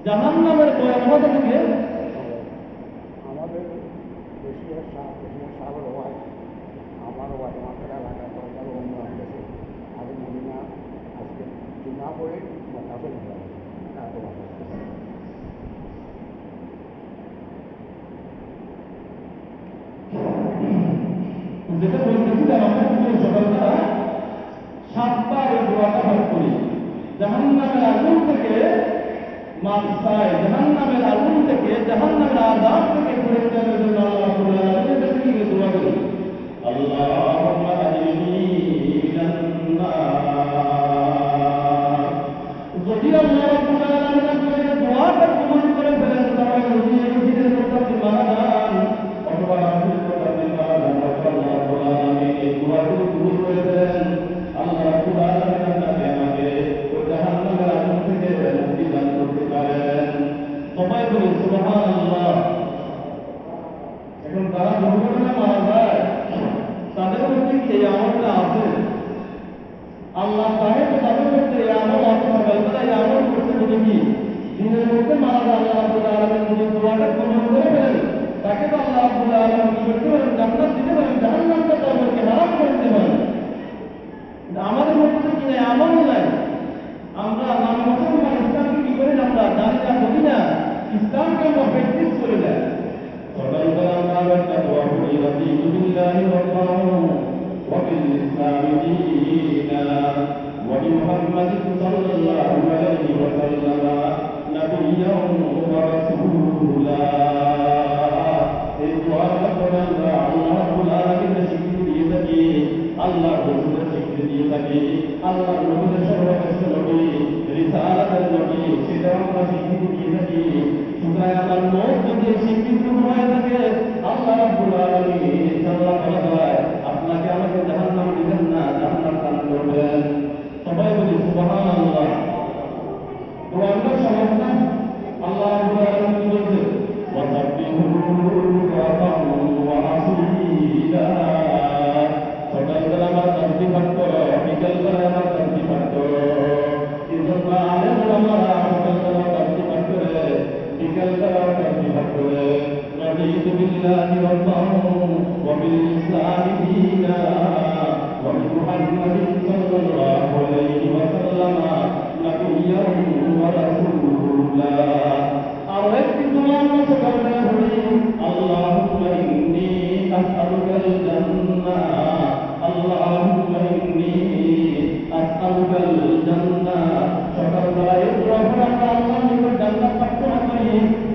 জাহান্নামের ভয়াবহতা থেকে আমাদের দেশের সাগর হয় আমার আমাদের এলাকার দরকার অন্য আসতেছে আগে মদিনা আজকে না পড়ে কাছে এত ভাষা যেটা বলতেছিলাম আমরা সকালবেলা 7বার এই দোয়াটা পাঠ করি জাহান্নামের আগুন থেকে মাফ চাই, জাহান্নামের আগুন থেকে জাহান্নামের আযাব থেকে পরিত্রাণের জন্য আল্লাহ রাব্বুল আলামিনের কাছে গিয়ে দোয়া করি আল্লাহুম্মা আজরিনি মিনান নার। যদি আল্লাহ রাব্বুল আলামিন আপনাদের দোয়াটা কবুল করে ফেলেন তাহলে দুনিয়া জীবনের মধ্যে আপনি মারা যান অথবা আখিরাতের মধ্যে আপনি মারা যান, আল্লাহ রাব্বুল আলামিন এই দোয়াগুলো কবুল করে দেন। আল্লাহ রাব্বুল আলামিন আপনাকে আমাকে ওই জাহান্নামের আগুন থেকে মুক্তি দান করতে পারেন। সবাই বলি সুবহানাল্লাহ। এখন যারা দুর্ঘটনায় মারা যায় তাদের মধ্যে কি এই আমলটা আছে? আল্লাহ সাহেব তাদের মধ্যে এই আমল আছে, সকালবেলা এই আমল করতে যদি কি দিনের মধ্যে মারা যায় আল্লাহ রাব্বুল আলামিন যদি দোয়াটা কবুল করে ফেলেন তাকে তো আল্লাহ রাব্বুল আলামিন কি করতে পারেন? জান্নাত দিতে পারেন, জাহান্নামকে তাদেরকে হারাম করে দিতে পারেন। আমাদের মধ্যে কি নাই? আমল নাই। আমরা নামে মুসলমান ইসলামকে কি করি? আমরা জানি না, বুঝি না, ইসলামকে আমরা প্র্যাকটিস করি না। সকালবেলা আমরা একটা দোয়া করি রাদিতু বিল্লাহি রাব্বান ওয়া বিল ইসলামি দীনান ওয়া বিমুহাম্মাদিন সাল্লাল্লাহু আলাইহি ওয়া সাল্লাম নাবিয়্যান ওয়া রাসূলা। এই দোয়াটা করে আমরা আল্লাহ রাব্বুল আলামিনের স্বীকৃতি দিয়ে থাকি, আল্লাহ রাসূলের স্বীকৃতি দিয়ে থাকি, আল্লাহ নবীর সর্বশ্রেষ্ঠ নবী, রিসালাতের নবী, সেটা আমরা স্বীকৃতি দিয়ে থাকি। সুতরাং আমার মুখ যদি স্বীকৃতি হয়ে থাকে আল্লাহ রাব্বুল আলামিন ইনশাআল্লাহ বলা যায় আপনাকে আমাকে জাহান্নাম দিবেন না, জান্নাত দান করবেন। সবাই বলি সুবহানাল্লাহ। তো আমরা সমস্যা আল্লাহ রাব্বুল আলামিন বলছে ওয়াসাব্বিহু বুকরাতান ওয়া আসীলা। সকালবেলা আমার তাসবিহ পাঠ করো, বিকেলবেলা আমার তাসবিহ পাঠ করো। এজন্য আলেম ওলামারা সকালবেলা তাসবিহ পাঠ করে, বিকেলবেলা তাসবিহ পাঠ করে। রাদিতু বিল্লাহি রাব্বান ওয়া বিল ইসলামি দীনান ওয়া বিমুহাম্মাদিন সাল্লাল্লাহু আলাইহি ওয়া সাল্লাম নাবিয়্যান ওয়া রাসূলা। আর একটি দোয়া আমরা সকালবেলা পড়ি আল্লাহুম্মা ইন্নী আসআলুকাল জান্নাহ, আল্লাহুম্মা ইন্নী আসআলুকাল জান্নাহ। সকালবেলা এই দোয়া পড়ে আমরা আল্লাহর নিকট জান্নাত প্রার্থনা করি,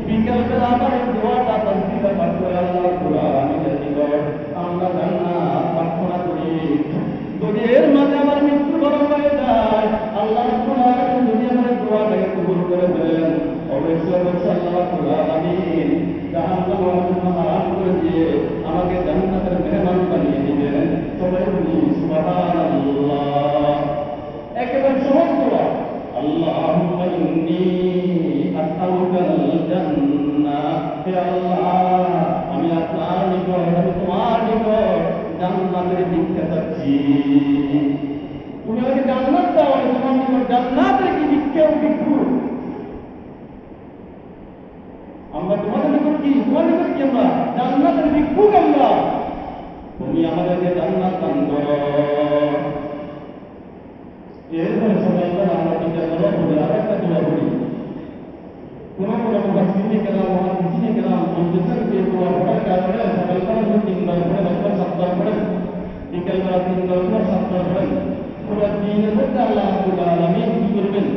বিকেলবেলা আবার এই দোয়াটা তাসবিহ পাঠ করে আল্লাহ রাব্বুল আলামিনের নিকট আমরা জান্নাত প্রার্থনা করি। যদি এর মাঝে আমার মৃত্যুবরণ হয়ে যায় আল্লাহ রাব্বুল আলামিন যদি আমার দোয়াটাকে কবুল করে দেন অবশ্যই সবাই বলি সুবহানাল্লাহ। একেবারে সহজ দোয়া, আল্লাহুম্মা ইন্নী আসআলুকাল জান্নাহ। হে আল্লাহ, আমি আপনার নিকট, আমি তোমার নিকট জান্নাতের ভিক্ষা চাচ্ছি। তুমি আমাকে জান্নাত দাও, আমি তোমার নিকট জান্নাতের কি ভিক্ষা ও ভিক্ষু। আমরা তোমাদের নিকট কি, তোমার নিকট কি, আমরা জান্নাতের ভিক্ষুক। আমরা, তুমি আমাদেরকে জান্নাত দান করো। এরপরে সকালবেলা আমরা তিনটা দোয়া করি, আর একটা দোয়া করি। কোনো মুফাসসিরিনে কেরাম, মুহাদ্দিসিনে কেরাম বলতেছেন যে দোয়া পড়ার কারণে সকালবেলা 3 বার পড়েন অথবা 7 বার পড়েন, বিকেলবেলা 3 বার অথবা 7 বার পড়েন, পুরো দিনের মধ্যে আল্লাহ রাব্বুল আলামিন কি করবেন,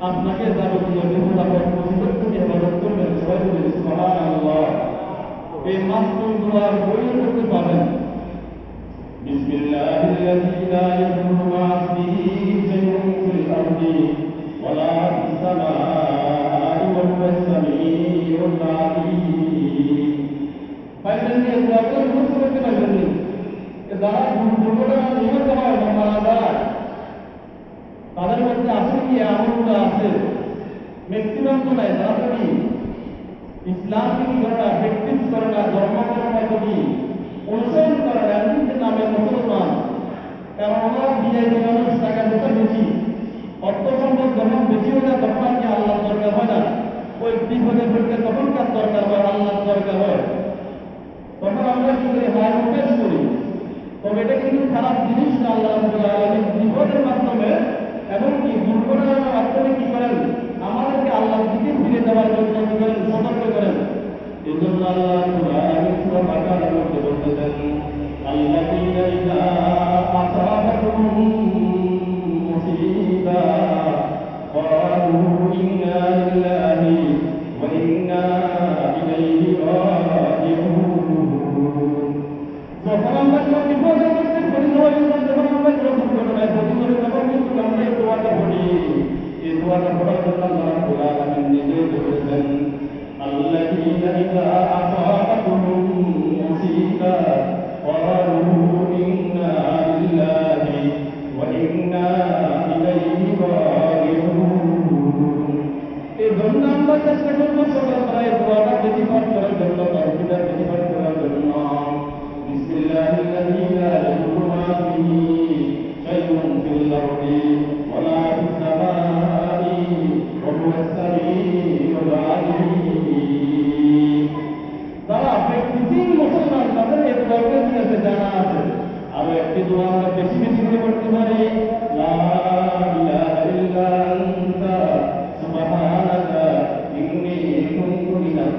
আপনাকে যাবতীয় বিপদ আপদ মুসিবত থেকে হেফাজত করবেন। সবাই বলি সুবহানাল্লাহ। এই মাসুম দোয়ার বইও করতে পাবেন। বিসমিল্লাহিল্লাযী লা ইয়াদুররু মা ইসমিহি শাইউন ফিল আরদি ওয়ালা ফিস সামাই ওয়া হুয়াস সামিউল আলীম। পাইলেন যে দোয়াটা মুখস্থ করতে পারবেন না, যারা দুর্ঘটনা নিহত হয় বা মারা যায় তাদের মধ্যে আছে কি আমলটা আছে, ম্যাক্সিমাম তো নাই। তারা তো কি ইসলামকে কি করে না, প্র্যাকটিস করে না, ধর্মকর্মকে কি অনুসরণ করে না, এমনি নামে মুসলমান। কারণ ওরা বিআইপি মানুষ, টাকা পয়সা বেশি, অর্থ সম্পদ যখন বেশি হয়ে যায় তখন আর কি আল্লাহ দরকার হয় না। ওই বিপদে পড়তে তখন কার দরকার হয়, আল্লাহ দরকার হয়। তখন আমরা কি করি, হায় পেশ করি। তবে এটা কিন্তু খারাপ জিনিস না। আল্লাহ রাব্বুল আলামিন বিপদের মাধ্যমে এবং কি দুর্ঘটনার মাধ্যমে কি করেন, আমাদেরকে আল্লাহর দিকে ফিরে যাওয়ার জন্য কি করেন, সতর্ক করেন। এই জন্য আল্লাহ রাব্বুল আলামিন সূরা বাকারার মধ্যে বলতেছেন, আল্লাযীনা ইযা আসাবাতুহুম মুসিবা ক্বালু ইন্না লিল্লাহি ওয়া ইন্না ইলাইহি রাজিউন। যখন আমরা কোনো বিপদের মধ্যে পতিত হই, যখন আমরা কোনো দুর্ঘটনায় পতিত হই, তখন কিন্তু আমরা এই দোয়াটা পড়ি। এই দোয়াটা পড়ার জন্য আল্লাহ রাব্বুল আলামিন নিজেই বলেছেন, আল্লাযীনা ইযা আসাবাতুহুম মুসিবা ক্বালু ইন্না লিল্লাহি ওয়া ইন্না ইলাইহি রাজিউন। এই জন্য আমরা চেষ্টা করব সকালবেলা এই দোয়াটা বেশি পাঠ করার জন্য, তাওহীদটা বেশি পাঠ করার জন্য। বিসমিল্লাহিল্লাযী লা ইয়াদুররু মা ইসমিহি শাইউন ফিল আরদি ওয়ালা ফিস সামাই ওয়া হুয়াস সামিউল আলীম। যারা প্র্যাকটিসিং মুসলমান তাদের এই দোয়াটা কি আছে, জানা আছে। আর একটি দোয়া আমরা বেশি বেশি করে পড়তে পারি, লা ইলাহা ইল্লা আনতা সুবহানাকা ইন্নী কুনতু মিনাজ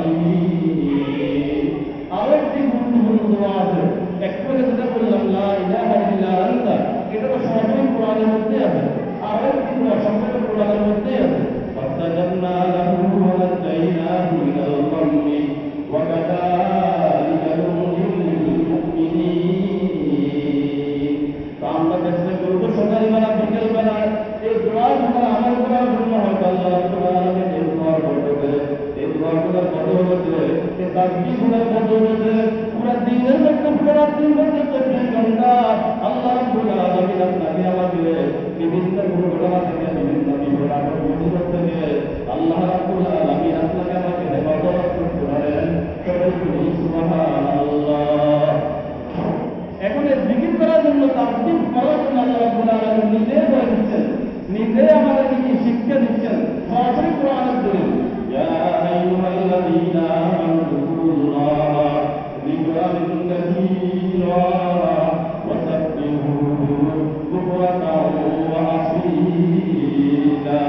জালিমিন। আরেকটি গুরুত্বপূর্ণ দোয়া আছে, একটু আগে যেটা বললাম, লা ইলাহা ইল্লা আনতা, এটা তো সরাসরি কোরআনের মধ্যে আছে। আরেকটি দোয়া সম্পূর্ণ কোরআনের মধ্যে আছে, ফাস্তাজাবনা লাহু ওয়া নাজাইনাহু মিনাল গাম্মি ওয়া কাযালিকা নুনজিল মুমিনিন। তো আমরা চেষ্টা করব সকালবেলা বিকেলবেলা এই দোয়াগুলো আমল করার জন্য। হয়তো আল্লাহ রাব্বুল আলামিন এই দোয়ার বরকতে, এই দোয়াগুলোর বদৌলতে, এই তাসবিহগুলোর বদৌলতে পুরো দিনের মধ্যে, পুরো রাত্রির মধ্যে 24 ঘন্টা আল্লাহ রাব্বুল আলামিন আপনাকে আমাকে বিভিন্ন দুর্ঘটনা থেকে, বিভিন্ন বিপদ আপদ মুসিবত থেকে আল্লাহ রাব্বুল আলামিন আপনাকে আমাকে হেফাজত করতে পারেন। সবাই বলি সুবহানাল্লাহ। এখন এই জিকির করার জন্য, তাসবিহ করার জন্য আল্লাহ রাব্বুল আলামিন নিজে বলে দিচ্ছেন, নিজে আমাদেরকে কি শিক্ষা দিচ্ছেন, সরাসরি কোরআনের দলিল। ইয়া আইয়ুহাল্লাযীনা আমানু যকুরুল্লাহা যিকরান কাসীরা ওয়া সাব্বিহুহু বুকরাতাও ওয়া আসীলা।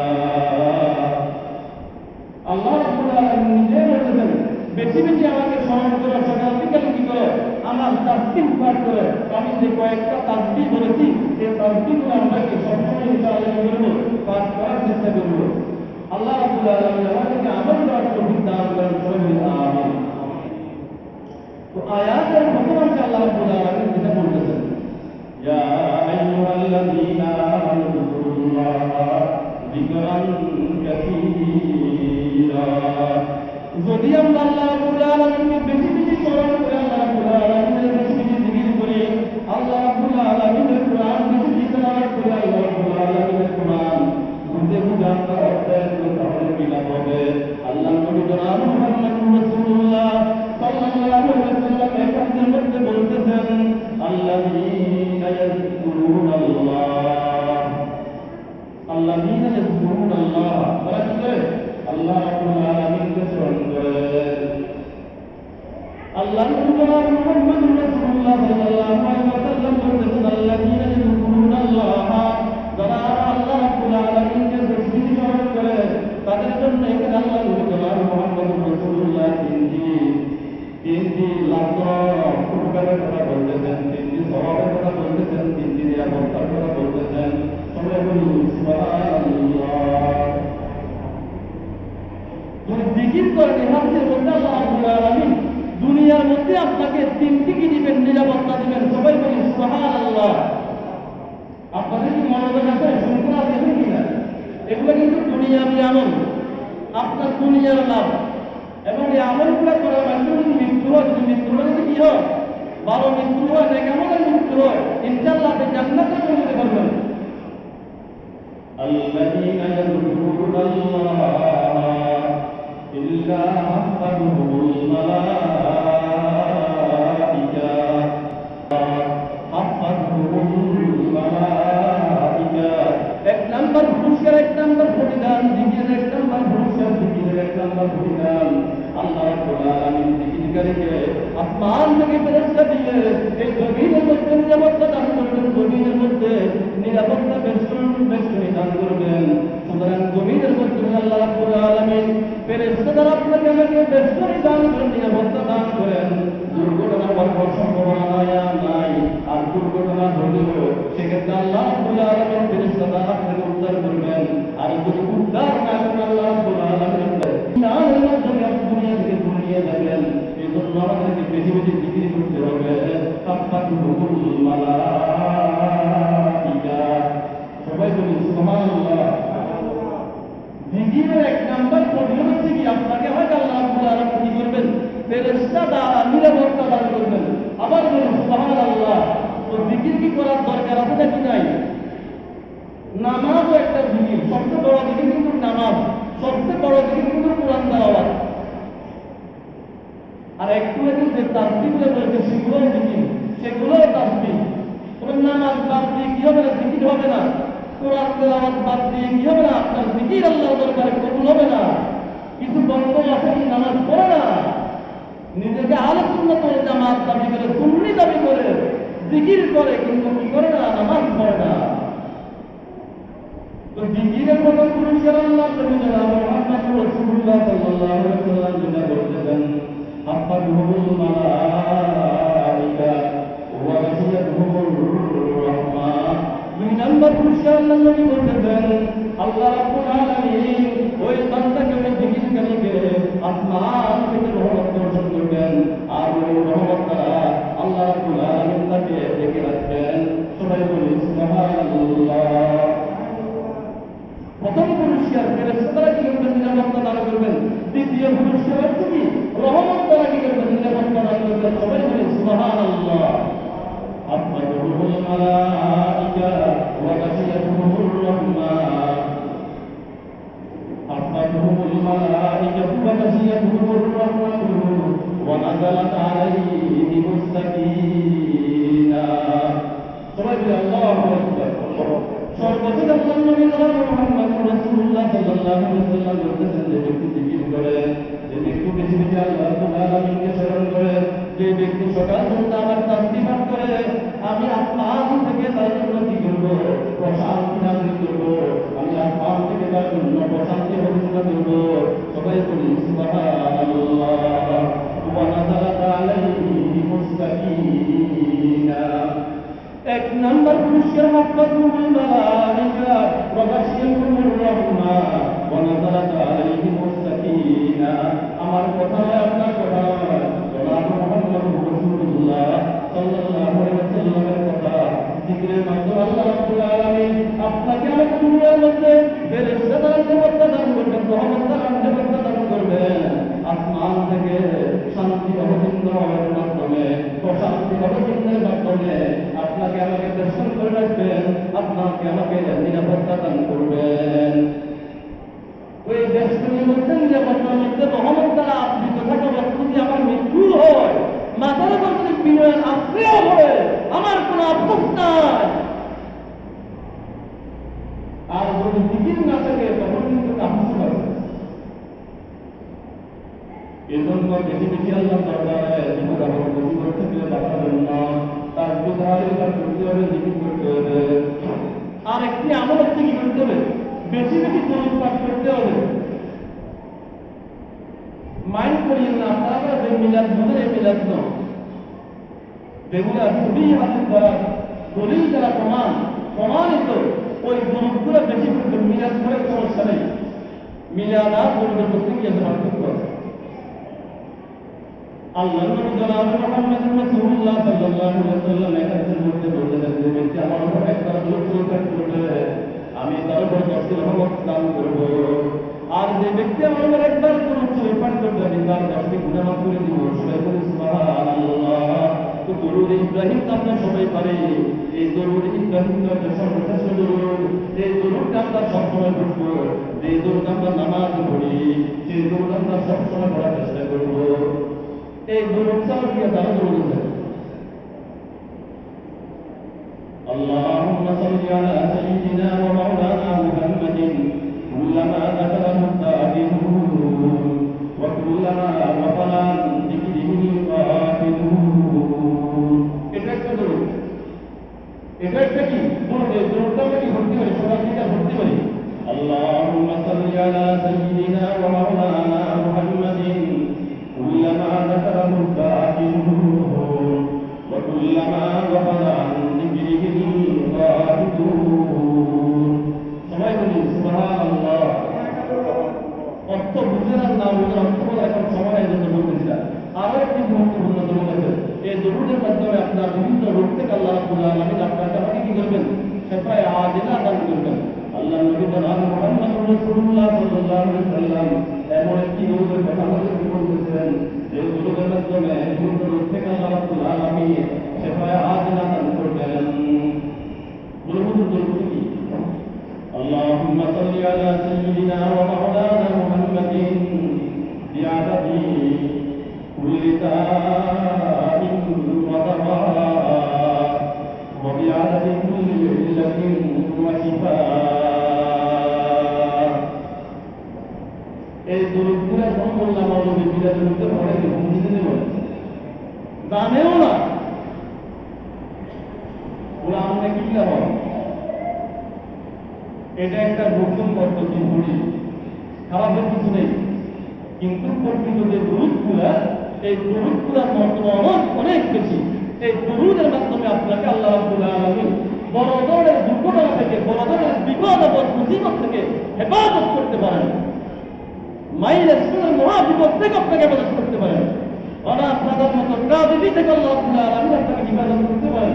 আল্লাহ রাব্বুল আলামিন নিজে বলেছেন, বেশি বেশি আমাকে স্মরণ করো, সকাল বিকাল কি করো, আমার তাসবিহ পাঠ করো। আমি যে কয়েকটা তাসবিহ বলেছি, এই তাসবিহগুলো আমরা সবসময় ইনশাআল্লাহ কি করব, পাঠ করার চেষ্টা করব। আল্লাহ রাব্বুল আলামিন আমাদেরকে আমল করার তৌফিক দান করেন। সবাই আমিন। তো আয়াতের প্রথম অংশে আল্লাহ রাব্বুল আলামিন যেটা বলতেছেন, ইয়া আইয়ুহাল্লাযীনা আমানু যকুরুল্লাহা যিকরান কাসীরা। যদি আমরা আল্লাহ রাব্বুল আলামিনকে বেশি বেশি স্মরণ করে, আল্লাহ রাব্বুল আলামিনের বেশি বেশি জিকির করি, জনাব মুহাম্মদুর রাসূলুল্লাহ সাল্লাল্লাহু আলাইহি ওয়াসাল্লাম এই হাদিসের মধ্যে বলতেছেন আল্লাযীনা ইয়াযকুরুনাল্লাহ আল্লাযীনা ইয়াযকুরুনাল্লাহ ওরা কি করে আল্লাহ রাব্বুল আলামিনকে স্মরণ করে আল্লাহ জনাব মুহাম্মদুর রাসূলুল্লাহ সাল্লাল্লাহু আলাইহি ওয়াসাল্লাম বলতেছেন আল্লাযীনা ইয়াযকুরুনাল্লাহ যারা আল্লাহ রাব্বুল আলামিনকে বেশি স্মরণ করে তাদের জন্য এখানে আল্লাহ জনাব মুহাম্মদুর রাসূলুল্লাহ তিনটি লাভ উপকারের কথা বলতেছেন, তিনটি স্বভাবের কথা বলতেছেন, তিনটি নিরাপত্তার কথা বলতেছেন। সবাই বলি সুবহানাল্লাহ। যদি জিকির করেন হাদিসের মধ্যে আল্লাহ রাব্বুল আলামিন দুনিয়ার মধ্যে আপনাকে তিনটি কি দিবেন, নিরাপত্তা দিবেন। সবাই বলি সুবহানাল্লাহ। আপনাদের কি মনোযোগ আছে? শুনতে আসেন কিনা? এগুলো কিন্তু দুনিয়াবি আমল, আপনার দুনিয়ার লাভ। এবং এই আমলগুলো করার মাধ্যমে যদি মৃত্যু হয়, যদি মৃত্যু হলে যদি কি হয়, ভালো মৃত্যু হয় না কেমন মৃত্যু হয়, ইনশাআল্লাহ আপনি জান্নাতে চলে যেতে পারবেন। আল্লাযীনা ইয়াযকুরুনাল্লাহ ইল্লা হাফাযুহুল মালাঈকা এক নাম্বার পুরস্কার, এক নাম্বার প্রতিদান, জিকিরের এক নাম্বার পুরস্কার, জিকিরের এক নাম্বার প্রতিদান। আল্লাহ রাব্বুল আলামিন জিকিরকারীকে আসমান থেকে ফেরেশতা দিয়ে এই জমিনের মধ্যে নিরাপত্তা দান করবেন, জমিনের মধ্যে নিরাপত্তা বেষ্টনী দান করবেন। সুতরাং জমিনের মধ্যে আল্লাহ রাব্বুল আলামিন ফেরেশতা দ্বারা আপনাকে আমাকে বেষ্টনী দান করেন, নিরাপত্তা দান করেন। দুর্ঘটনা হওয়ার সম্ভাবনা নাই, আর দুর্ঘটনা হলেও সেক্ষেত্রে আল্লাহ রাব্বুল আলামিন ফেরেশতা দ্বারা আপনাকে উদ্ধার করবেন। আর যদি উদ্ধার না করেন আল্লাহ রাব্বুল আলামিন ইমানের মাধ্যমে আপনি দুনিয়া থেকে দুনিয়া যাবেন। এই জন্য আমাদেরকে বেশি বেশি জিকির করতে হবে। তাফাতুহুল মালাঈকা। সবাই বলি সুবহানাল্লাহ। জিকিরের এক নাম্বার প্রয়োজন হচ্ছে কি আপনাকে হয়তো আল্লাহ রাব্বুল আলামিন কি করবেন, ফেরেশতা দ্বারা নিরাপত্তা দান করবেন। আবার বলি সুবহানাল্লাহ। তো জিকির কি করার দরকার আছে নাকি নাই? নামাজও একটা জিকির, সবচেয়ে বড় জিকির কিন্তু নামাজ, সবচেয়ে বড় জিকির কিন্তু কোরআন তেলাওয়াত। আর একটু একটু যে তাসবিহগুলো বলেছে সেগুলোও জিকির, সেগুলোও তাসবিহ। তবে নামাজ বাদ দিয়ে কি হবে না, জিকির হবে না। কোরআন তেলাওয়াত বাদ দিয়ে কি হবে না, আপনার জিকির আল্লাহর দরবারে কবুল হবে না। কিছু বন্ধ আছে কি নামাজ পড়ে না, নিজেকে আহলে সুন্নাত ওয়াল জামাত দাবি করে, সুন্নি দাবি করে, জিকির করে, কিন্তু কি করে না, নামাজ পড়ে না। তো জিকিরের মতো পুরস্কার আল্লাহ নবী জনাব মুহাম্মদুর রাসূলুল্লাহ সাল্লাল্লাহু আলাইহি ওয়াসাল্লাম যেটা বলতেছেন হাফাযুহুল মালাঈকা ওয়া গাশিয়াতুহুর রাহমা। দুই নম্বর পুরস্কার আল্লাহ নবী বলতেছেন আল্লাহ রাব্বুল আলামিন ওই বান্দাকে, ওই জিকিরকারীকে আসমান থেকে রহমত বর্ষণ করবেন। আর ওই রহমত দ্বারা আল্লাহ রাব্বুল আলামিন তাকে ডেকে রাখবেন। সবাই বলি সুবহানাল্লাহ। প্রথম পুরস্কার ফেরেশতা দ্বারা কি করবেন, নিরাপত্তা দান করবেন। দ্বিতীয় পুরস্কার হচ্ছে কি রহমত দ্বারা কি করবেন, নিরাপত্তা দান করবেন। সবাই বলি সুবহানাল্লাহ। হাফাযুহুল মালাঈকা ওয়া গাশিয়াতুহুর রাহমা। হাফাযুহুল মালাঈকা ওয়া গাশিয়াতুহুর রাহমা ওয়া নাযালাত আলাইহিমুস সাকিনাহ। সবাই বলি আল্লাহু আকবার। সর্বশেষ আল্লাহ নবী মুহাম্মদুর রাসূলুল্লাহ সাল্লাল্লাহু আলাইহি ওয়াসাল্লাম বলতেছেন যে ব্যক্তি জিকির করে, যে ব্যক্তি বেশি বেশি আল্লাহ রাব্বুল আলামিনকে স্মরণ করে, যে ব্যক্তি সকাল সন্ধ্যা আমার তাসবিহ পাঠ করে, আমি আসমান থেকে তার জন্য কি করব, প্রশান্তি নাযিল করব। আমি আসমান থেকে তার জন্য প্রশান্তি ঘোষণা করব। সবাই বলি সুবহানাল্লাহ। ওয়া নাযালাত আলাইহিমুস সাকিনাহ। এক নাম্বার পুরস্কার হাফাযুহুল মালাঈকা ওয়া গাশিয়াতুহুর রাহমা ওয়া নাযালাত আলাইহিমুস সাকিনাহ। আমার কথা নয়, আপনার কথা নয়, জনাব মুহাম্মদুর রাসূলুল্লাহ সাল্লাল্লাহু আলাইহি ওয়াসাল্লামের কথা। জিকিরের মাধ্যমে আল্লাহ রাব্বুল আলামিন আপনাকে আমাকে দুনিয়ার মধ্যে ফেরেশতা দ্বারা নিরাপত্তা দান করবেন, রহমত দ্বারা নিরাপত্তা দান করবেন। আসমান থেকে শান্তি অবতীর্ণের মাধ্যমে, প্রশান্তি অবতীর্ণের মাধ্যমে আপনাকে আমাকে দর্শন করে রাখবেন, আপনাকে আমাকে নিরাপত্তা দান করবেন। ওই দেশগুলির মধ্যে, নিরাপত্তার মধ্যে রহমত এজন্য বেশি বেশি আল্লাহ দরবারে বিপদ আপদ মুসিবত থেকে বাঁচাবেন না, তার বিধানের করতে হবে, জিকির করতে হবে। আর একটি আমল হচ্ছে কি করতে হবে, বেশি বেশি দরুদ পাঠ করতে হবে। মাইন্ড করিয়েন না, আপনারা যে মিলাদ মনে এই মিলাদ নয়, যেগুলা খুবই হাতের দ্বারা দলিল দ্বারা প্রমাণিত, ওই দরুদগুলো বেশি করতে মিলাদ করে সমস্যা নেই। মিলাদ আর দরুদের মধ্যে কি আছে পার্থক্য আছে? আল্লাহ নবী জনাব মুহাম্মদ রাসূলুল্লাহ সাল্লাল্লাহু আলাইহি ওয়াসাল্লাম এক হাদিসের মধ্যে বলেছেন যে ব্যক্তি আমার উপর একবার দরুদ পাঠ করবে আমি তার উপর 10টি রহমত দান করব, আর যে ব্যক্তি আমার উপর একবার দরুদ পাঠ করবে আমি তার 10টি গুনাহ মাফ করে দিব। সবাই বলি সুবহানাল্লাহ। তো দরুদ ইব্রাহিম তো আমরা সবাই পারি, এই দরুদ ইব্রাহিম হচ্ছে সর্বশ্রেষ্ঠ দরুদ। এই দরুদটা আমরা সবসময় পড়ব, যে দরুদ আমরা নামাজ পড়ি সেই দরুদ আমরা সবসময় পড়ার চেষ্টা করব। এই দরুদ ছাড়া কি তারা দরুদ আছে? اللهم صل على سيدنا ومولانا محمد كلما ذكره الذاكرون وكلما غفل عن ذكره الغافلون। এটা একটা দরুদ। এটা একটা কি বলতে দরুদটা কি ভর্তি করে সবাই এটা ভর্তি করে اللهم صل على سيدنا ومولانا محمد كلما ذكره الذاكرون وكلما غفل عن ذكره الغافلون। সবাই বলি সুবহানাল্লাহ। অর্থ বুঝে না বুঝে অর্থ বলে এখন সময় এই জন্য বলতেছি না। আরো একটি গুরুত্বপূর্ণ দরুদ আছে, এই দরুদের মাধ্যমে আপনার বিভিন্ন রোগ থেকে আল্লাহ রাব্বুল আলামিন আপনাকে আমাকে কি করবেন, সেফায়ে আজিলা দান করবেন। আল্লাহ নবী জনাব মুহাম্মদ রাসূলুল্লাহ সাল্লাল্লাহু আলাইহি ওয়াসাল্লাম এমন একটি দরুদের কথা আমাদেরকে বলতেছেন যে দরুদের মাধ্যমে বিভিন্ন রোগ থেকে আল্লাহ রাব্বুল আলামিন সেফায়ে আজিলা দান করবেন। দরুদ কি? اللهم صل على سيدنا ومولانا محمد بعدد كل داء ودواء وبعدد كل علة وشفاء। এই দরুদগুলো সম্পূর্ণ মানবিক বিরাজের মধ্যে পড়ে বুঝতে দেবেন, জানেও না ওরা আমরা কিনলে হয়। এটা একটা নতুন পদ্ধতি বলি, খারাপের কিছু নেই, কিন্তু প্রকৃত যে দরুদগুলা এই দরুদগুলার মর্যাদা অনেক বেশি। এই দরুদের মাধ্যমে আপনাকে আল্লাহ রাব্বুল আলামিন বড় ধরনের দুর্ঘটনা থেকে, বড় ধরনের বিপদ আপদ মুসিবত থেকে হেফাজত করতে পারেন, মাইলের মহা বিপদ থেকে আপনাকে হেফাজত করতে পারেন। অনাথ মাদার মতো ট্রাজেডি থেকে আল্লাহ রাব্বুল আলামিন আপনাকে হেফাজত করতে পারেন,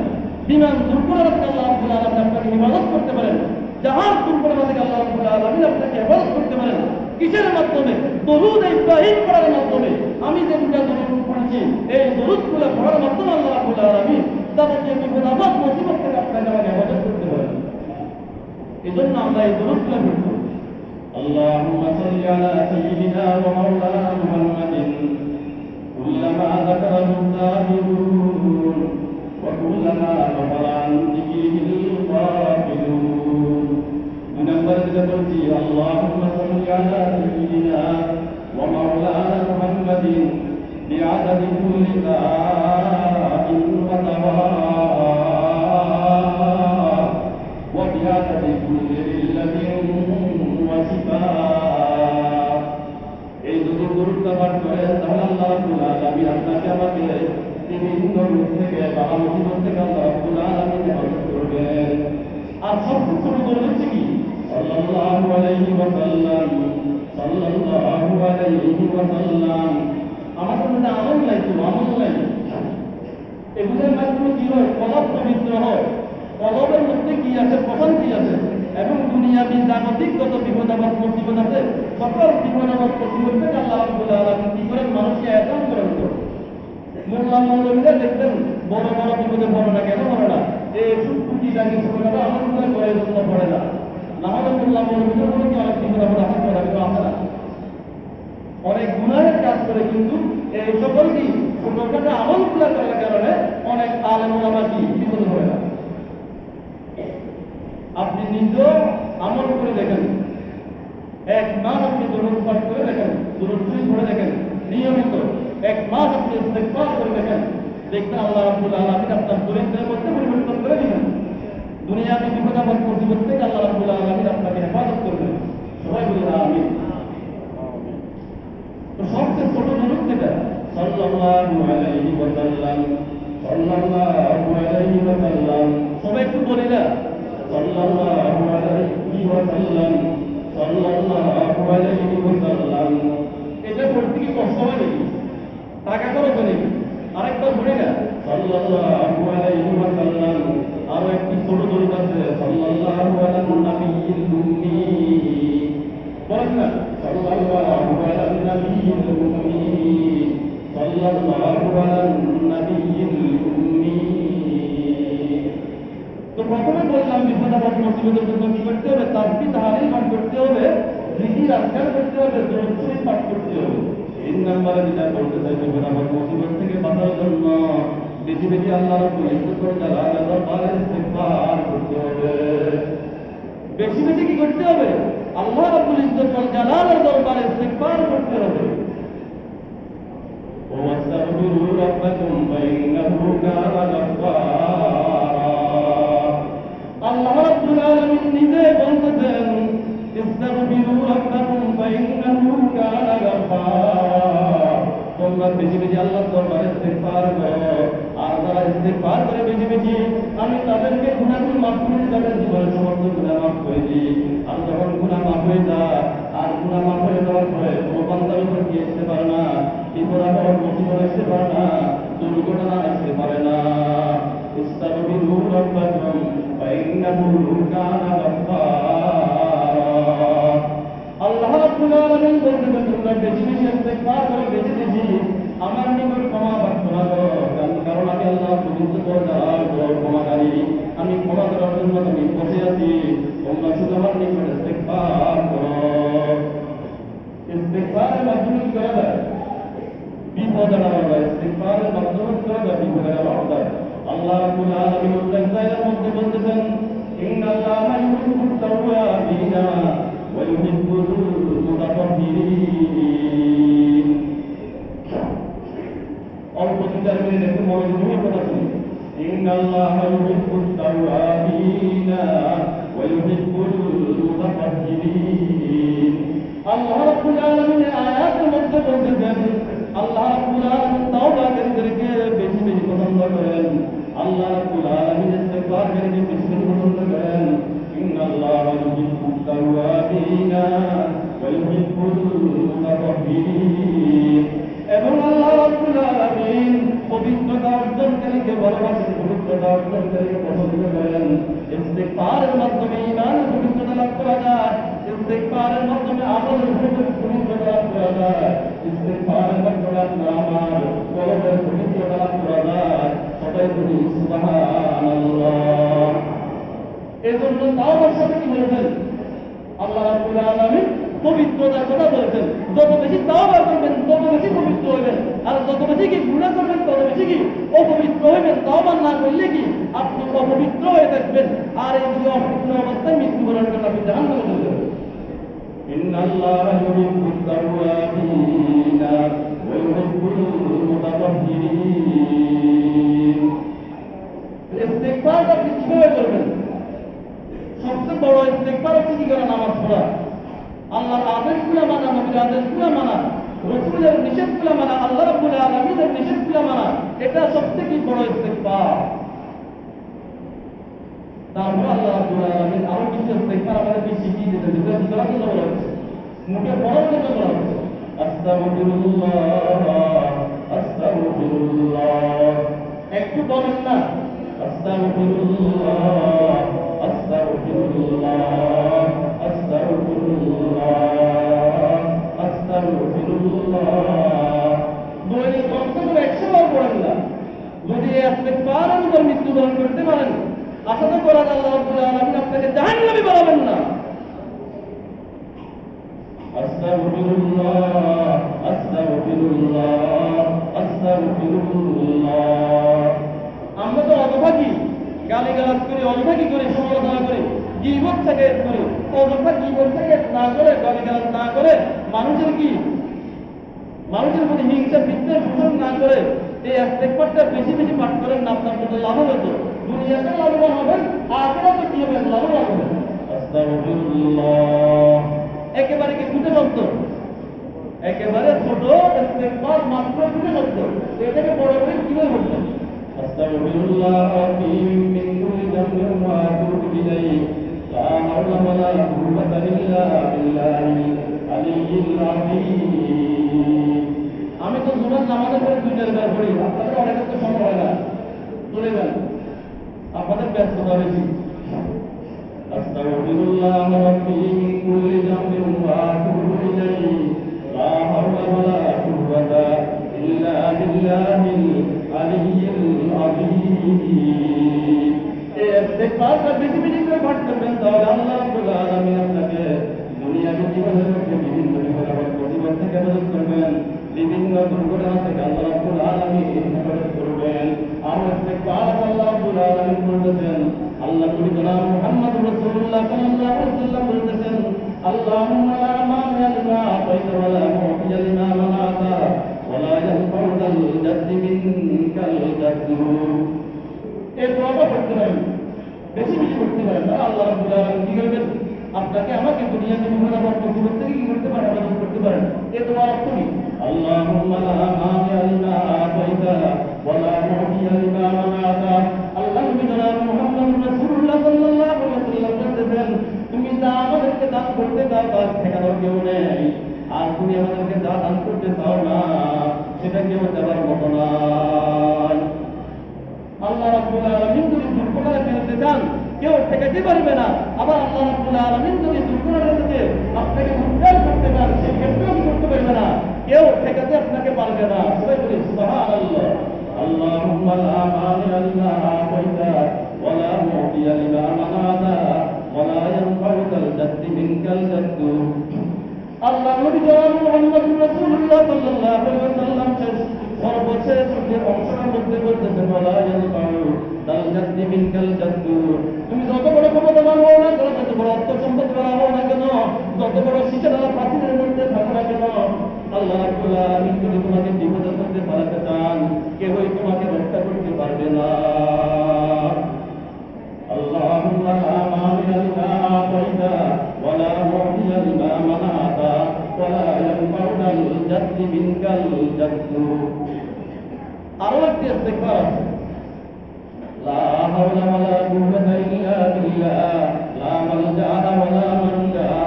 বিমান দুর্ঘটনা থেকে আল্লাহ রাব্বুল আলামিন আপনাকে হেফাজত করতে পারেন, জাহাজ দুর্ঘটনা থেকে আল্লাহ রাব্বুল আলামিন আপনাকে হেফাজত করতে পারেন। কিসের মাধ্যমে? দরুদ ইব্রাহিম পড়ার মাধ্যমে। আমি যে দুটা দরুদ পড়েছি এই দরুদগুলো পড়ার মাধ্যমে আল্লাহ রাব্বুল আলামিন যাবতীয় বিপদ আপদ মুসিবত থেকে আপনাকে আমাকে হেফাজত করতে পারেন। এই জন্য আমরা এই দরুদগুলো পড়ব। اللهم صل على سيدنا ومولانا محمد كلما ذكره الذاكرون وكلما غفل عن ذكره الغافلون। نمبر تقولي اللهم صل على سيدنا ومولانا محمد بعدد كل داء ودواء وبعدد كل علة وشفاء। এই যদি গুরুত্ব পাঠ করেন তাহলে আল্লাহ রাব্বুল আলামিন আপনাকে আমাকে বিভিন্ন রোগ থেকে বালা মুসিবত থেকে আল্লাহ রাব্বুল আলামিন হেফাজত করবেন। আর সবচেয়ে ছোট দরুদ হচ্ছে কি সাল্লাল্লাহু আলাইহি ওয়াসাল্লাম, সাল্লাল্লাহু আলাইহি ওয়াসাল্লাম। আমাদের মধ্যে আমল নাই, তো আমল নাই। এগুলোর মাধ্যমে কি হয়? কলব পবিত্র হয়, কলবের মধ্যে কি আছে? প্রশান্তি আছে, এবং দুনিয়াবি জাগতিক যত বিপদ আপদ মুসিবত আছে সকল বিপদ আপদ মুসিবত থেকে আল্লাহ রাব্বুল আলামিন কি করেন? মানুষকে এহসান করেন। মোল্লা মৌলভীরা দেখবেন বড় বড় বিপদে পড়ে না, কেন পড়ে না? এই সুখুটি লাগে ছোটখাটো আমার মনে করে জন্য পড়ে না। না হলে মোল্লা মৌলভীদের মনে কি অনেক বিপদ আপদ আসে পড়ে, কিন্তু আসে না। অনেক গুনাহের কাজ করে, কিন্তু এই সকল কি ছোটখাটো আমলগুলো করার কারণে অনেক আলেম ওলামা কি বিপদে পড়ে না। আপনি নিজেও আমল করে দেখেন, এক মাস আপনি দরুদ পাঠ করে দেখেন, দরুদ শরীফ পড়ে দেখেন, নিয়মিত এক মাস আপনি ইস্তেগফার করে দেখেন, দেখবেন আল্লাহ রাব্বুল আলামিন আপনার চরিত্রের মধ্যে পরিবর্তন করে দিবেন। দুনিয়াতে বিপদ আপদ মুসিবত থেকে আল্লাহ রাব্বুল আলামিন আপনাকে হেফাজত করবেন। সবাই বলি আমিন। তো সবচেয়ে ছোট জরুরত যেটা, সাল্লাল্লাহু আলাইহি ওয়াসাল্লাম, সাল্লাল্লাহু আলাইহি ওয়াসাল্লাম, সবাই একটু বলি না, সাল্লাল্লাহু আলাইহি ওয়াসাল্লাম, সাল্লাল্লাহু আলাইহি ওয়াসাল্লাম। এটা পড়তে কি কষ্ট হয় নাকি? টাকা খরচ হয় নাকি? আরেকবার বলি না, সাল্লাল্লাহু আলাইহি ওয়াসাল্লাম। আরো একটি ছোট দরুদ আছে, সাল্লাল্লাহু আলা নবিয়্যিল উম্মি। বলেন না, সাল্লাল্লাহু আলা নবিয়্যিল উম্মি, সাল্লাল্লাহু আলা নবিয়্যিল উম্মি। তো প্রথমে বললাম বিপদ আপদ মুসিবতের জন্য কি করতে হবে? তাসবিহ তাহলিল পাঠ করতে হবে, জিকির আজকার করতে হবে, দরুদ শরীফ পাঠ করতে হবে। 3 নম্বরে যেটা বলতে চাই, বিপদ আপদ মুসিবত থেকে বাঁচার জন্য বেশি বেশি আল্লাহ রাব্বুল ইজ্জতের জালালের দরবারে ইস্তিগফার করতে হবে। বেশি বেশি কি করতে হবে? আল্লাহ রাব্বুল ইজ্জতের জালালের দরবারে ইস্তিগফার করতে হবে। ওয়াস্তাগফিরু রাব্বাকুম ফাইন্নাহু কানা গাফফারা। আল্লাহ রাব্বুল আলামিন নিজে বলতেছেন, ইস্তাগফিরু রাব্বাকুম ফাইন্নাহু কানা গাফফারা। তোমরা বেশি বেশি আল্লাহর দরবারে ইস্তিগফার করো, আর যারা ইস্তিগফার করে বেশি বেশি, আমি তাদেরকে গুনাহগুলো মাফ করে দিই, তাদের জীবনের সমস্ত গুনাহ মাফ করে দিই। আর যখন গুনাহ মাফ হয়ে যায়, আর গুনাহ মাফ হয়ে যাওয়ার পরে কোনো বান্দার উপর কি আসতে পারে না, বিপদ আপদ মুসিবত আসতে পারে না, দুর্ঘটনা আসতে পারে না। ইস্তাগফিরু রাব্বাকুম ফাইন্নাহু কানা গাফফারা। আল্লাহ রাব্বুল আলামিন বলতেন, তোমরা বেশি বেশি ইস্তিগফার করো, বেশি বেশি আমার নিকট ক্ষমা প্রার্থনা করো, কারণ আমি আল্লাহ পবিত্র দরজার ক্ষমাকারী, আমি ক্ষমা করার জন্য আমি বসে আছি। তোমরা শুধু আমার নিকট ইস্তিগফার করো। ইস্তিগফারের মাধ্যমে কি করা যায়? বিপদ এড়ানো যায়। ইস্তিগফারের মাধ্যমে কি করা যায়? বিপদ এড়ানো যায়। আল্লাহ রাব্বুল আলামিন জায়গার মধ্যে বলতেছেন, ইন্নাল্লাহা ইউহিব্বুত তাওয়াবিনা ওয়া ইউহিব্বুল মুতাতাহহিরিন। অল্প 2-4 মিনিট একটু মনোযোগ দিয়ে কথা শুনুন। ইন্নাল্লাহা ইউহিব্বুত তাওয়াবিনা ওয়া ইউহিব্বুল মুতাতাহহিরিন। আল্লাহ রাব্বুল আলামিন আয়াতের মধ্যে বলতেছেন, আল্লাহ রাব্বুল আলামিন তাওবাকারীদেরকে বেশি বেশি পছন্দ করেন। আল্লাহ রাব্বুল আলামিন ইস্তিগফারকারীকে বেশি বেশি পছন্দ করেন। ইন্নাল্লাহা ইউহিব্বুত তাওয়াবিনা ওয়া ইউহিব্বুল মুতাতাহহিরিন। এবং আল্লাহ রাব্বুল আলামিন পবিত্রতা অর্জনকারীকে ভালোবাসেন, পবিত্রতা অর্জনকারীকে পছন্দ করেন। ইস্তিগফারের মাধ্যমে ঈমানের পবিত্রতা লাভ করা যায়, ইস্তিগফারের মাধ্যমে আমলের পবিত্রতা লাভ করা যায়, ইস্তিগফারের মাধ্যমে আমার কলবের পবিত্রতা লাভ করা যায়। সবাই বলি সুবহানাল্লাহ। এজন্য তাওবার সাথে কি বলেছেন? আল্লাহ রাব্বুল আলামিন পবিত্রতার কথা বলেছেন। যত বেশি তাওবা করবেন তত বেশি পবিত্র হইবেন, আর যত বেশি কি গুনাহ করবেন তত বেশি কি অপবিত্র হইবেন। তাওবা না করলে কি আপনি অপবিত্র হয়ে থাকবেন, আর এই যে অপবিত্র অবস্থায় মৃত্যুবরণ করেন, আপনি জাহান্নামে চলে যাবেন। ইন্নাল্লাহা ইউহিব্বুত তাওয়াবিনা ওয়া ইউহিব্বুল মুতাতাহহিরিন। ইস্তিগফার আপনি কিভাবে করবেন? সবচেয়ে বড় ইস্তিগফার হচ্ছে কি করা? নামাজ পড়া, আল্লাহর আদেশগুলো মানা, নবীর আদেশগুলো মানা, রাসূলের নিষেধগুলো মানা, আল্লাহ রাব্বুল আলামিনের নিষেধগুলো মানা, এটা সবচেয়ে কি বড় ইস্তিগফার। তারপর আল্লাহ রাব্বুল আলামিন আরো কিছু ইস্তিগফার আমাদেরকে শিখিয়ে দিতেন, যেটা ভিতরে জন্য বলা হচ্ছে, মুখে পড়ার জন্য বলা হচ্ছে। আস্তাগফিরুল্লাহ, আস্তাগফিরুল্লাহ। একটু বলেন না, আস্তাগফিরুল্লাহ, আস্তাগফিরুল্লাহ, আস্তাগফিরুল্লাহ, আস্তাগফিরুল্লাহ। দৈনিক কমসে কম 100 বার পড়েন না। যদি ইস্তিগফারের উপর মৃত্যুবরণ করতে পারেন, আশা তো করা যায় আল্লাহ রাব্বুল আলামিন আপনাকে জাহান্নামী বানাবেন না। আস্তাগফিরুল্লাহ, আস্তাগফিরুল্লাহ, আস্তাগফিরুল্লাহ। আমরা তো অযথাকি গালিগালাজ করি, অযথাকি করি, সমালোচনা করি, গীবত থেকে করি, অযথা গীবত থেকে না করে, গালিগালাজ না করে মানুষের কি মানুষের প্রতি হিংসা বিদ্বেষ পোষণ না করে এই ইস্তেগফারটা বেশি বেশি পাঠ করেন না, আপনার জন্য লাভ হবে। তো দুনিয়াতে লাভবান হবেন, আখিরাতে কি হবেন? লাভবান হবেন। আস্তাগফিরুল্লাহ একেবারে কি দুটো শব্দ, একেবারে ছোট ইস্তেগফার মাত্র দুটো শব্দ, এটাকে বড় করে কিভাবে বলবেন? আস্তাগফিরুল্লাহ রাব্বি মিন কুল্লি যামবিন ওয়া আতুবু ইলাইহি লা হাওলা ওয়া লা কুওয়াতা ইল্লা বিল্লাহিল আলিয়্যিল আযীম। আমি তো জুমার নামাজের পরে 2-4 বার পড়ি, আপনাদের অনেকের তো সময় হয় না, চলে যান, আপনাদের ব্যস্ততা বেশি। আস্তাগফিরুল্লাহ রাব্বি মিন কুল্লি যামবিন ওয়া আতুবু ইলাইহি লা হাওলা ওয়া লা কুওয়াতা ইল্লা বিল্লাহিল আলিয়্যিল আযীম। এই ইস্তেগফারটা বেশি বেশি করে পাঠ করবেন, তাহলে আল্লাহ রাব্বুল আলামিন আপনাকে দুনিয়ার জীবনের মধ্যে বিভিন্ন বিপদ মুসিবত থেকে হেফাজত করবেন, বিভিন্ন দুর্ঘটনা থেকে আল্লাহ রাব্বুল আলামিন হেফাজত করবেন। আর ইস্তেগফার আল্লাহ রাব্বুল আলামিন বলতেছেন, আল্লাহ নবী জনাব মুহাম্মদ রাসূলুল্লাহ সাল্লাল্লাহু আলাইহি ওয়াসাল্লাম বলতেছেন, আল্লাহুম্মা লা মানি'a লিমা আ'তাইতা ওয়া লা মু'তিয়া লিমা মানা'তা ওয়া লা ইয়ানফা'ু যাল জাদ্দি মিনকাল জাদ্দু। এই দোয়াটা পড়তে পারেন, বেশি বেশি পড়তে পারেন, আল্লাহ রাব্বুল আলামিন কি করবেন? আপনাকে আমাকে দুনিয়াতে বিভিন্ন মুসিবত থেকে কি করতে পারেন? হেফাজত করতে পারেন। এই দোয়ার অর্থ কি? আল্লাহুম্মা লা মানি'a লিমা আ'তাইতা ওয়া লা মু'তিয়া লিমা মানা'তা। আল্লাহ নবী জনাব মুহাম্মদ রাসূলুল্লাহ সাল্লাল্লাহু আলাইহি ওয়াসাল্লাম বলতেছেন, তুমি যা আমাদেরকে দান করতে দাও তার ঠেকানোর কেউ নেই, আর তুমি আমাদেরকে যা দান করতে চাও না সেটা কেউ দেওয়ার মতো নয়। আল্লাহ রাব্বুল আলামিন যদি দুর্ঘটনায় ফেলতে চান কেউ ঠেকাতে পারবে না, আবার আল্লাহ রাব্বুল আলামিন যদি দুর্ঘটনা থেকে আপনাকে উদ্ধার করতে চান সেক্ষেত্রেও কি করতে পারবে না, কেউ ঠেকাতে আপনাকে পারবে না। সবাই বলি সুবহানাল্লাহ। আল্লাহুম্মা লা মানি'a লিমা আ'তাইতা ওয়া লা মু'তিয়া লিমা মানা'তা ওয়া লা ইয়ানফা'ু যাল জাদ্দি মিনকাল জাদ্দু। আল্লাহ নবী জনাব মুহাম্মদ রাসূলুল্লাহ সাল্লাল্লাহু আলাইহি ওয়াসাল্লাম সর্বশেষ যে অংশের মধ্যে বলতেছেন, ওয়া লা ইয়ানফা'ু যাল জাদ্দি মিনকাল জাদ্দু। তুমি যত বড় ক্ষমতাবান হও না কেন, যত বড় অর্থ সম্পদ করা হও না কেন, যত বড় শিশারা প্রাচীনের মধ্যে থাকো না কেন, আল্লাহ রাব্বুল আলামিন যদি তোমাকে বিপদের মধ্যে ফেলাতে চান কেউই তোমাকে রক্ষা করতে পারবে না। আল্লাহুম্মা লা মানি'a লিমা আ'তাইতা ওয়া লা মু'তিয়া লিমা মানা'তা ওয়া লা ইয়ানফা'ু যাল জাদ্দি মিনকাল জাদ্দু। আরো একটি ইস্তেগফার আছে, লা হাওলা ওয়া লা কুওয়াতা ইল্লা বিল্লাহ লা মালজা'a ওয়া লা মানজা'a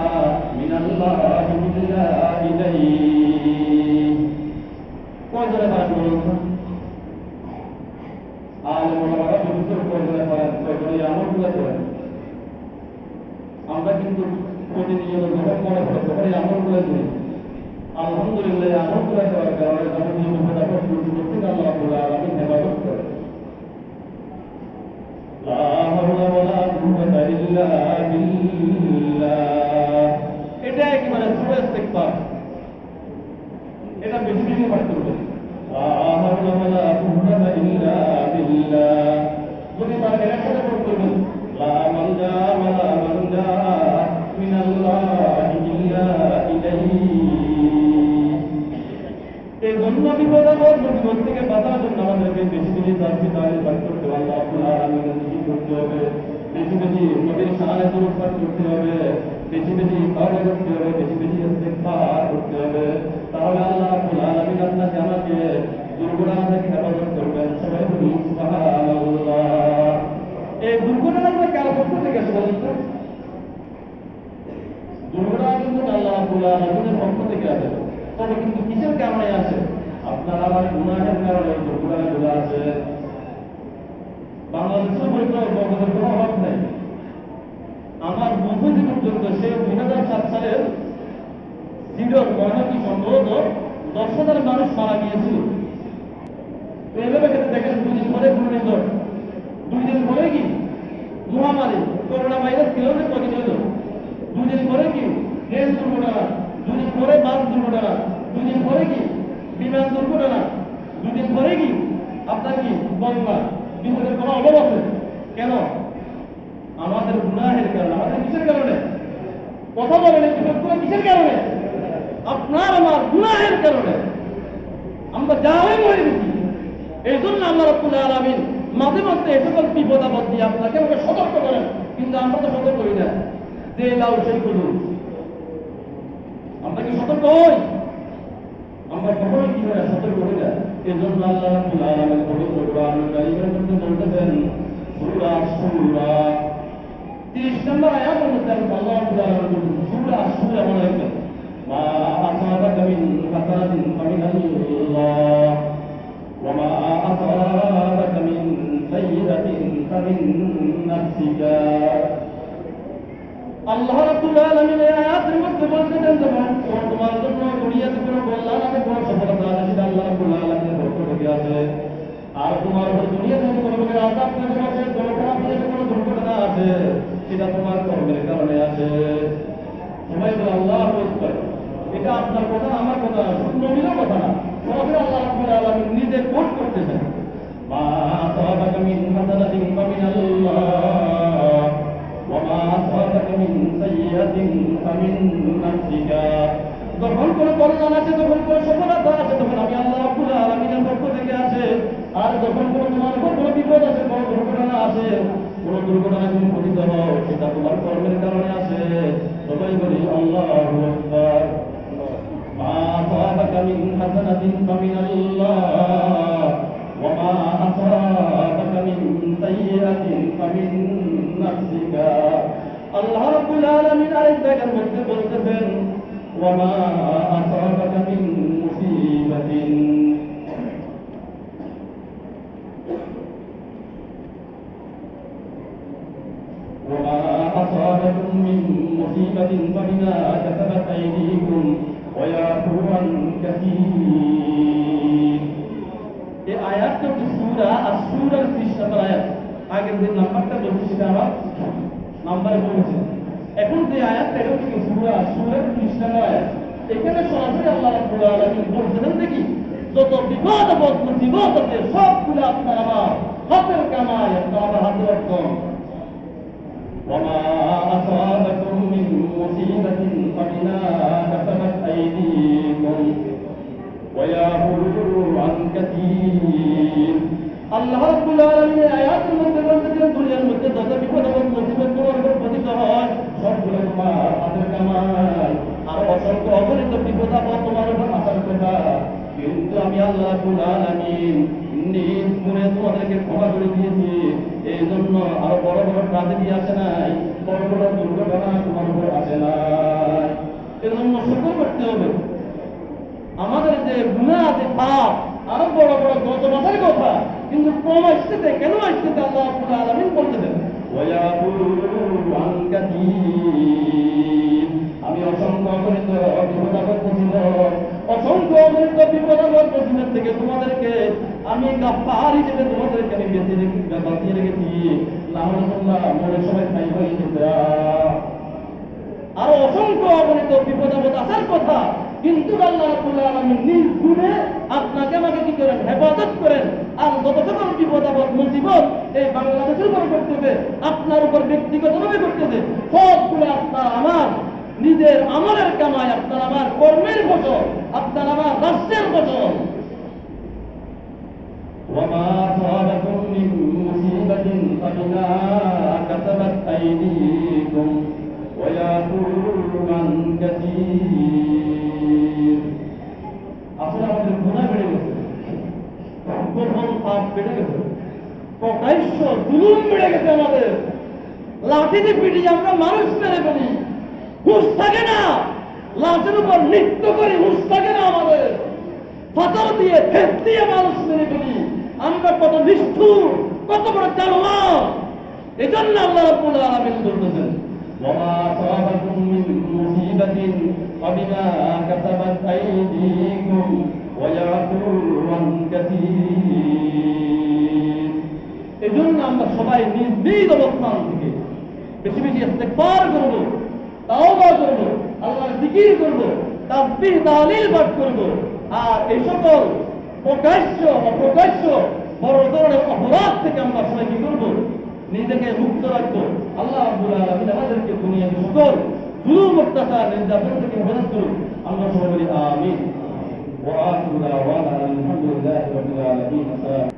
মিনাল্লাহি ইল্লা ইলাইহি। কয়জনে পারেন বলুন তো? আলেম ওলামারা পবিত্র কয়জনে পারেন, কয়জনে এই আমলগুলো করেন? আমরা কিন্তু প্রতিনিয়ত যখন মনে করে তখন এই আমলগুলো করি। আলহামদুলিল্লাহ এই আমলগুলো করার কারণে যাবতীয় বিপদ আপদ মুসিবত থেকে আল্লাহ রাব্বুল আলামিন হেফাজত করেন। লা হাওলা ওয়া লা কুওয়াতা ইল্লা বিল্লাহ। এটা একেবারে ছোট ইস্তেগফার, এটা বেশি বেশি পাঠ করবেন। লা হাওলা ওয়া লা কুওয়াতা ইল্লা বিল্লাহ। যদি পারেন এর সাথে পড়তে করবেন, লা মালজা ওয়া লা মানজা মিনাল্লাহি ইল্লা ইলাইহি। এই জন্য বিপদ আপদ মুসিবত থেকে বাঁচার জন্য আমাদেরকে বেশি বেশি তাসবিহ তাহলিল পাঠ করতে হবে, আল্লাহ রাব্বুল আলামিনের জিকির করতে হবে, বেশি বেশি নবীর শানে দরুদ পাঠ করতে হবে, বেশি বেশি তওবা করতে হবে, বেশি বেশি ইস্তেগফার করতে হবে। তাহলে আল্লাহ রাব্বুল আলামিন আপনাকে আমাকে দুর্ঘটনা থেকে হেফাজত করবেন। সবাই বলি সুবহানাল্লাহ। এই দুর্ঘটনাগুলো কার পক্ষ থেকে আসে বলুন তো? দুর্ঘটনা কিন্তু আল্লাহ রাব্বুল আলামিনের পক্ষ থেকে আসে, তবে কিন্তু কিসের কারণে আসে? আপনার আমার গুনাহের কারণে দুর্ঘটনাগুলো আসে। বাংলাদেশের পরিবার বগদের কোনো অভাব নেই। আমার বুঝি পর্যন্ত সে 2007 সালের সিডর মহানবী সম্ভবত 10,000 মানুষ মারা গিয়েছিল। এইভাবে ক্ষেত্রে দেখেন 2 দিন পরে ঘূর্ণিঝড়, 2 দিন পরে কি মহামারী করোনা ভাইরাস কিভাবে কঠিন হলো, 2 দিন পরে কি রেল দুর্ঘটনা, 2 দিন পরে বাস দুর্ঘটনা, 2 দিন পরে কি বিমান দুর্ঘটনা, 2 দিন পরে কি আপনার কি বন্যা। বিপদের কোনো অভাব আছে কেন? আমাদের গুনাহের কারণে। আমাদের কিসের কারণে? কথা বলেন, বিপদগুলো কিসের কারণে? আপনার আমার গুনাহের কারণে। আমরা যাই মরে গেছি। এই জন্য আল্লাহ রাব্বুল আলামিন মাঝে মধ্যে এই সকল বিপদ আপদ দিয়ে আপনাকে আমাকে সতর্ক করেন, কিন্তু আমরা তো সতর্ক করি না। যে লাউ সেই করুন, আমরা কি সতর্ক হই? আমরা কখনোই কি হয় সতর্ক হই না। এই জন্য আল্লাহ রাব্বুল আলামিন পবিত্র কোরআনুল কারীমের মধ্যে বলতেছেন, সূরা সূরা 30 নম্বর আয়াতের মধ্যে আল্লাহ রাব্বুল আলামিন বলতেছেন, সূরা সূরা মনে রাখবেন, মা আসাবাকা মিন হাসানাতিন ফামিনাল্লাহ ওয়া মা আসাবাকা মিন সাইয়্যাতিন ফামিন নাফসিকা। আল্লাহ রাব্বুল আলামিন এই আয়াতের মধ্যে বলতেছেন, যখন তোমার জন্য দুনিয়াতে কোনো কল্যাণ আছে, কোনো সফলতা আছে, সেটা আল্লাহ রাব্বুল আলামিনের পক্ষ থেকে আছে। আর তোমার উপর দুনিয়াতে কোনো প্রকার আযাব নাযিল আছে, কোনো খারাপ কোনো দুর্ঘটনা আছে, সেটা তোমার কর্মের কারণে আছে। সবাই বলে আল্লাহু আকবার। এটা আপনার কথা, আমার কথা, নবীর কথা না, সরাসরি আল্লাহ রাব্বুল আলামিন নিজে কোট করতেছেন। মা আসাবাকা মিন হাসানাতিন ফামিনাল্লাহ ওয়া মা আসাবাকা মিন সাইয়্যাতিন ফামিন নাফসিকা। যখন কোনো কল্যাণ আছে, যখন কোনো সফলতা আছে, তখন আমি আল্লাহ রাব্বুল আলামিনের পক্ষ থেকে আছে। আর যখন কোনো তোমার উপর কোনো বিপদ আছে, কোনো দুর্ঘটনা আছে, কোনো দুর্ঘটনা তুমি পতিত হও, সেটা তোমার কর্মের কারণে আছে। সবাই বলি আল্লাহু আকবার। মা আসাবাকা মিন হাসানাতিন ফামিনাল্লাহ ওয়া মা আসাবাকা মিন সাইয়্যাতিন ফামিন নাফসিকা। আল্লাহ রাব্বুল আলামিন আরেক জায়গার মধ্যে বলতেছেন, ওয়া মা আসাবাকা মিন মুসিবাতিন وما أصابكم من مصيبة فبما كسبت أيديكم ويعفو عن كثير। এই আয়াতটা হচ্ছে সূরা আশ-শূরার 30 নম্বর আয়াত। আগের যে নাম্বারটা বলছি সেটা আমার নাম্বারে বলেছি। এখন যে আয়াতটা, এটা হচ্ছে সূরা আশ-শূরার 30 নম্বর আয়াত। এখানে সরাসরি আল্লাহ রাব্বুল আলামিন বলতেছেন, দেখি যত বিপদ আপদ মুসিবত আছে সবগুলো আপনার আমার হাতের কামাই, আপনার আমার হাতের অর্জন। وما أصابكم من مصيبة فبما كسبت أيديكم ويعفو عن كثير। আল্লাহ রাব্বুল আলামিন আয়াতের মধ্যে বলতেছেন, দুনিয়ার মধ্যে যত বিপদ আপদ মুসিবত তোমার উপর পতিত হয়, সবগুলো তোমার হাতের কামাই। আর অসংখ্য অগণিত বিপদ আপদ তোমার উপর আসার কথা, কিন্তু আমি আল্লাহ রাব্বুল আলামিন নিজ গুণে তোমাদেরকে ক্ষমা করে দিয়েছি। এই জন্য আরো বড় বড় ট্রাজেডি আসে নাই, বড় বড় দুর্ঘটনা তোমার উপর আসে নাই। এই জন্য শুকর করতে হবে। আমাদের যে গুনাহ আছে, পাপ, আরো বড় বড় গত মাসের কথা, কিন্তু কম আসতেছে। কেন আসতেছে? আল্লাহ রাব্বুল আলামিন বলতেছেন, ওয়ায়াফু আন কাসীর। আমি অসংখ্য অগণিত বিপদ আপদ মুসিবত, অসংখ্য অগণিত বিপদ আপদ মুসিবত থেকে তোমাদেরকে আমি গাফফার হিসেবে তোমাদেরকে আমি বাঁচিয়ে রেখেছি। লাউল্লাহ মনের সময় খাই হয়ে যেতে। আরো অসংখ্য অগণিত বিপদ আপদ আসার কথা, কিন্তু আল্লাহ রাব্বুল আলামিন নিজ গুণে আপনাকে আমাকে কি করেন? হেফাজত করেন। আর যত সকল বিপদ আপদ মুসিবত এই বাংলাদেশের উপর করতেছে, আপনার উপর ব্যক্তিগতভাবে করতেছে, সবগুলো আপনার আমার নিজের আমলের কামাই, আপনার আমার কর্মের ফসল, আপনার আমার রাষ্ট্রের ফসল। وما أصابكم من مصيبة فبما كسبت أيديكم ويعفو عن كثير। আসলে আমাদের গুনাহ বেড়ে গেছে, গোপন পাপ বেড়ে গেছে, প্রকাশ্য জুলুম বেড়ে গেছে। আমাদের লাঠিতে পিটিয়ে আমরা মানুষ মেরে ফেলি, হুঁশ থাকে না। লাশের উপর নৃত্য করি, হুঁশ থাকে না আমাদের। পাথর দিয়ে ঠেস দিয়ে মানুষ মেরে ফেলি। আমরা কত নিষ্ঠুর, কত বড় জানোয়ার। এই জন্য আল্লাহ রাব্বুল আলামিন বলতেছেন, ওয়া আসাবাকুম মিন মুসিবাতিন ফাবিমা কাসাবাত আইদিকুম ওয়া ইয়াফু আন কাসীর। এই জন্য আমরা সবাই নিজ নিজ অবস্থান থেকে বেশি বেশি ইস্তেগফার করব, তাওবা করব, আল্লাহর জিকির করব, তাসবিহ তাহলিল পাঠ করব। আর এই সকল প্রকাশ্য অপ্রকাশ্য বড় ধরনের অপরাধ থেকে আমরা সবাই কি করবো? নিজেকে মুক্ত রাখবো। আল্লাহ রাব্বুল আলামিন আমাদেরকে দুনিয়াতে সকল জুলুম অত্যাচার নির্যাতন থেকে হেফাজত করুন। আমরা সবাই বলি আমিন। وآخر دعوانا الحمد لله رب العالمين.